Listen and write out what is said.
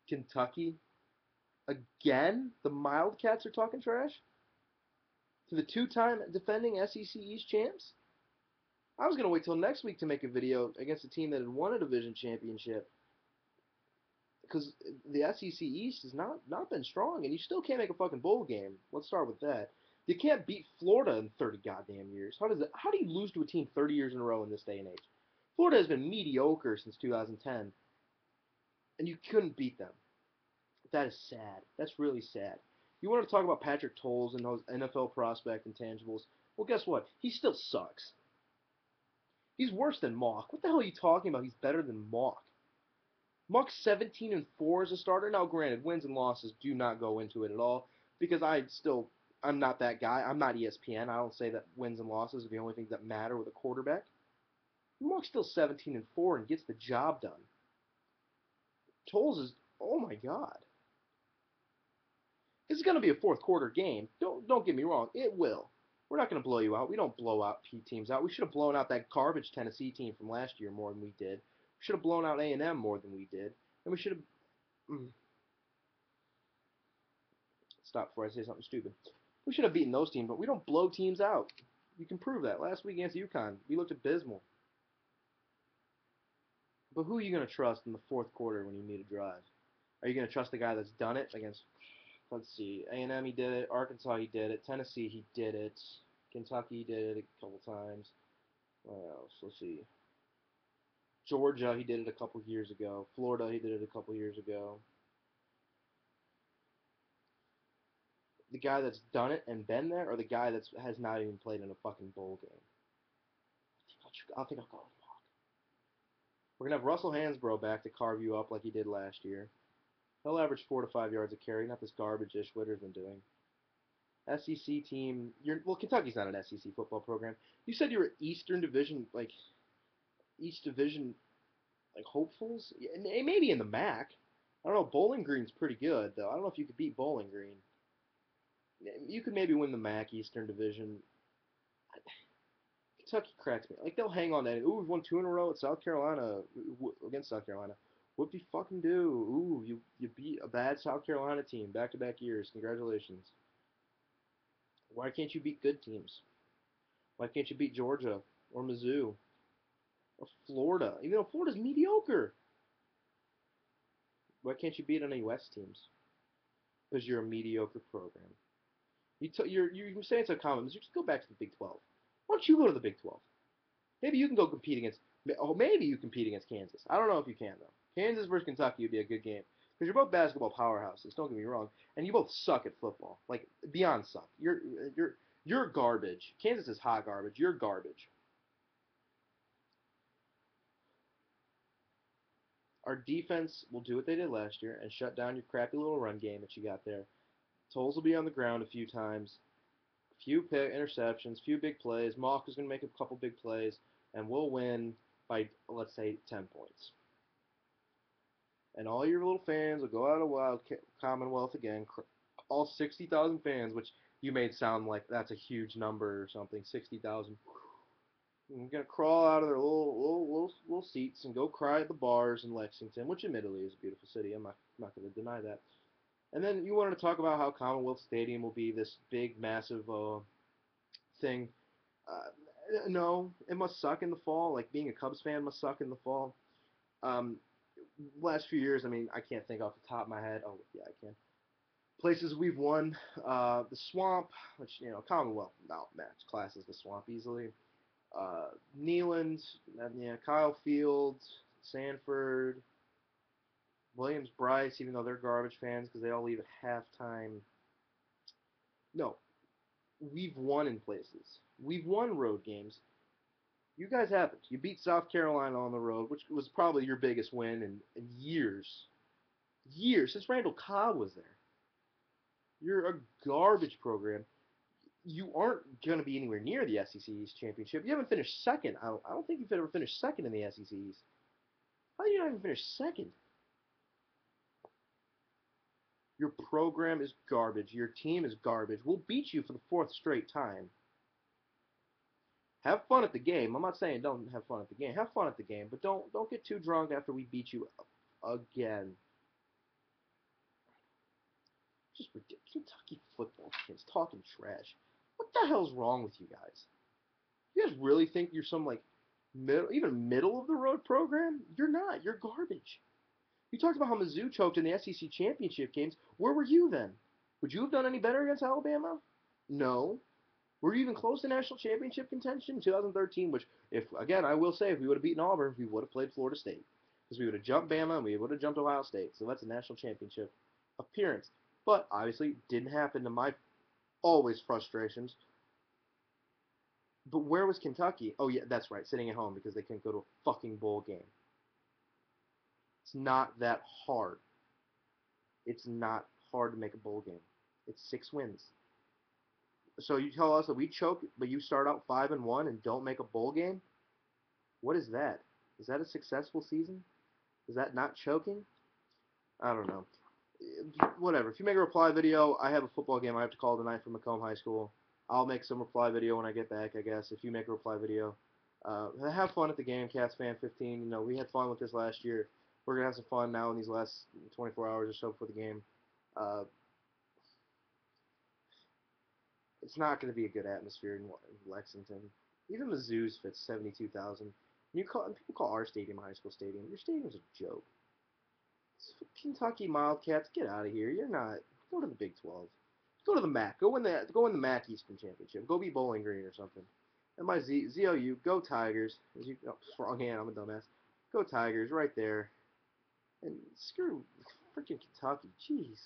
Kentucky again. The Mildcats are talking trash to the two-time defending SEC East champs. I was gonna wait till next week to make a video against a team that had won a division championship because the SEC East has not been strong, and you still can't make a fucking bowl game. Let's start with that. You can't beat Florida in 30 goddamn years. How do you lose to a team 30 years in a row in this day and age? Florida has been mediocre since 2010, and you couldn't beat them. That is sad. That's really sad. You want to talk about Patrick Tolles and those NFL prospect intangibles? Well, guess what? He still sucks. He's worse than Mock. What the hell are you talking about? He's better than Mock. Mock's 17-4 as a starter. Now, granted, wins and losses do not go into it at all because I'm not that guy. I'm not ESPN. I don't say that wins and losses are the only things that matter with a quarterback. Mock's still 17-4 and gets the job done. Tolles is, oh my god. This is going to be a fourth quarter game. Don't get me wrong. It will. We're not going to blow you out. We don't blow out teams out. We should have blown out that garbage Tennessee team from last year more than we did. We should have blown out A&M more than we did. And we should have... Stop before I say something stupid. We should have beaten those teams, but we don't blow teams out. You can prove that. Last week against UConn, we looked abysmal. But who are you going to trust in the fourth quarter when you need a drive? Are you going to trust the guy that's done it against... Let's see. A&M, he did it. Arkansas, he did it. Tennessee, he did it. Kentucky, he did it a couple times. What else? Let's see. Georgia, he did it a couple years ago. Florida, he did it a couple years ago. The guy that's done it and been there, or the guy that has not even played in a fucking bowl game? I think I'll go with Mock. We're going to have Russell Hansbrough back to carve you up like he did last year. He'll average 4 to 5 yards a carry, not this garbage Ishwitter's been doing. SEC team, well, Kentucky's not an SEC football program. You said you were Eastern Division, like East Division, like hopefuls. Yeah, maybe in the MAC. I don't know. Bowling Green's pretty good though. I don't know if you could beat Bowling Green. You could maybe win the MAC Eastern Division. Kentucky cracks me. Like they'll hang on that. Ooh, we've won 2 in a row at South Carolina against South Carolina. Whoop de fucking do. Ooh, you beat a bad South Carolina team back-to-back years. Congratulations. Why can't you beat good teams? Why can't you beat Georgia or Mizzou or Florida? Even though Florida's mediocre. Why can't you beat any West teams? Because you're a mediocre program. You're saying it's a common. Just go back to the Big 12. Why don't you go to the Big 12? Maybe you can go compete against. Oh, maybe you compete against Kansas. I don't know if you can though. Kansas versus Kentucky would be a good game because you're both basketball powerhouses. Don't get me wrong, and you both suck at football, like beyond suck. You're garbage. Kansas is hot garbage. You're garbage. Our defense will do what they did last year and shut down your crappy little run game that you got there. Tolles will be on the ground a few times, few interceptions, few big plays. Mock is going to make a couple big plays, and we'll win by, let's say, 10 points. And all your little fans will go out of Wild Commonwealth again, all 60,000 fans, which you made sound like that's a huge number or something, 60,000. They're going to crawl out of their little seats and go cry at the bars in Lexington, which admittedly is a beautiful city. I'm not going to deny that. And then you wanted to talk about how Commonwealth Stadium will be this big, massive thing. Uh, no, it must suck in the fall. Like being a Cubs fan must suck in the fall. Um, Last few years, I mean, I can't think off the top of my head. Oh, yeah, I can. Places we've won, the Swamp, which, Commonwealth outmatched classes the Swamp easily. Neyland, yeah, Kyle Fields, Sanford, Williams Bryce, even though they're garbage fans because they all leave at halftime. No, we've won in places. We've won road games. You guys haven't. You beat South Carolina on the road, which was probably your biggest win in years. Years, since Randall Cobb was there. You're a garbage program. You aren't going to be anywhere near the SEC East Championship. You haven't finished second. I don't think you've ever finished second in the SEC East. How do you not even finish second? Your program is garbage. Your team is garbage. We'll beat you for the 4th straight time. Have fun at the game. I'm not saying don't have fun at the game. Have fun at the game, but don't get too drunk after we beat you again. Just ridiculous. Kentucky football fans talking trash. What the hell's wrong with you guys? You guys really think you're some like even middle of the road program? You're not. You're garbage. You talked about how Mizzou choked in the SEC championship games. Where were you then? Would you have done any better against Alabama? No. Were you even close to national championship contention in 2013? Which, if again, I will say, if we would have beaten Auburn, we would have played Florida State because we would have jumped Bama and we would have jumped Ohio State. So that's a national championship appearance. But obviously, didn't happen to my always frustrations. But where was Kentucky? Oh yeah, that's right, sitting at home because they couldn't go to a fucking bowl game. It's not that hard. It's not hard to make a bowl game. It's 6 wins. So you tell us that we choke, but you start out 5-1 and don't make a bowl game? What is that? Is that a successful season? Is that not choking? I don't know. Whatever. If you make a reply video, I have a football game I have to call tonight for Macomb High School. I'll make some reply video when I get back, I guess, if you make a reply video. Have fun at the game, Cats Fan 15. You know, we had fun with this last year. We're going to have some fun now in these last 24 hours or so before the game. Uh, it's not going to be a good atmosphere in Lexington. Even Mizzou's fits 72,000. People call our stadium a high school stadium. Your stadium's a joke. Kentucky Mildcats, get out of here. You're not. Go to the Big 12. Go to the MAC. Go win the MAC Eastern Championship. Go beat Bowling Green or something. And my ZOU, go Tigers. Wrong hand. I'm a dumbass. Go Tigers right there. And screw freaking Kentucky. Jeez.